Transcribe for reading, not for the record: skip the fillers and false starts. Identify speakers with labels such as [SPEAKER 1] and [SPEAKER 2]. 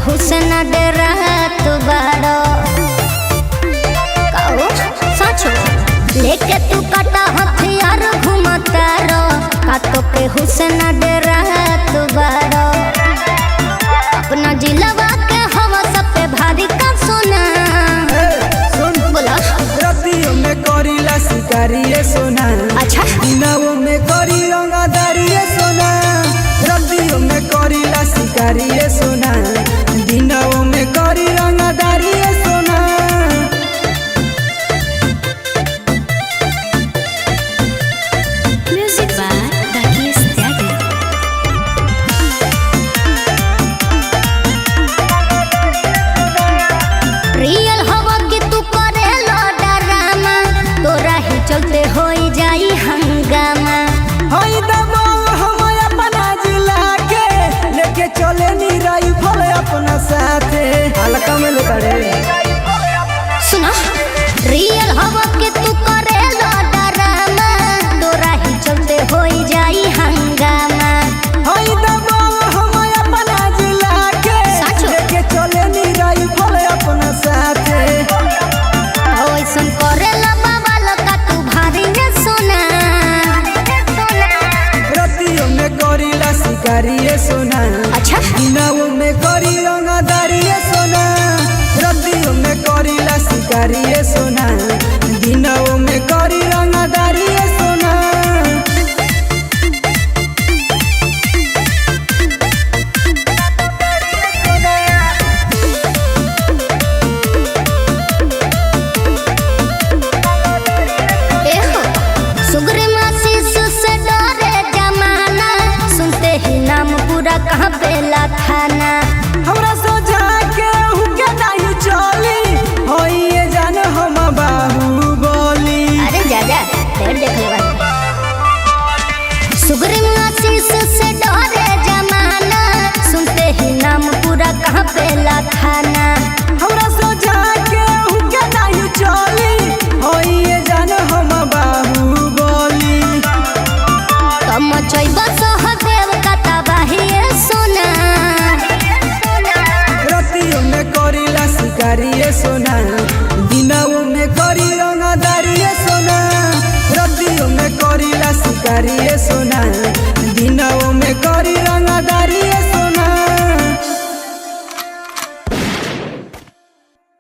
[SPEAKER 1] हुसन डेरा तू बारो काओ सचो लेके तू कटा हथियार घुमता रो कातो के हुसन डेरा तू बारो अपना जिलवा के हवा सब पे भारी का सोना
[SPEAKER 2] सुन
[SPEAKER 1] बोला
[SPEAKER 2] रतियों में करीला शिकारिये सोना
[SPEAKER 1] अच्छा
[SPEAKER 2] दिनों में करी रंगदारिये सोना रतियों में करीला शिकारिये सोना दिनों में करी रंगदारिये सोना
[SPEAKER 1] म्यूजिक बाय राकेश त्यागी रियल हवा कि तू करेला डरामा तोरा ही चलते होई जाई हंगामा
[SPEAKER 2] हई दबाव हम अपना जिला के लेके चले नी राइफल अपना साथे हल्का में लड़े
[SPEAKER 1] सुना रियल हवा कि तू करेला डरामा तोरा ही चलते होई जाई हंगामा
[SPEAKER 2] हई दबाव हम अपना जिला के
[SPEAKER 1] साचो।
[SPEAKER 2] लेके चले नी राइफल अपना साथे
[SPEAKER 1] ओइसन करेला बाबा लका तू भारी ने सोना
[SPEAKER 2] रतियों में करीला शिकारिये सोना
[SPEAKER 1] अच्छा
[SPEAKER 2] दिनों में करी रंगदारिये सोना रतियों में करीला शिकारिये सोना दिनों में करी रंगदारिये सोना
[SPEAKER 1] एहो सुगरे आशीष से डरे जमाना सुनते ही नाम पूरा कहाँ पेला थाना
[SPEAKER 2] हमरा सोचा के हुके नहीं चली होई ये जान हम बाहुबली
[SPEAKER 1] अरे जा ढेर देख ले सुगरे आशीष से डरे जमाना सुनते ही नाम पूरा कहाँ पेला थाना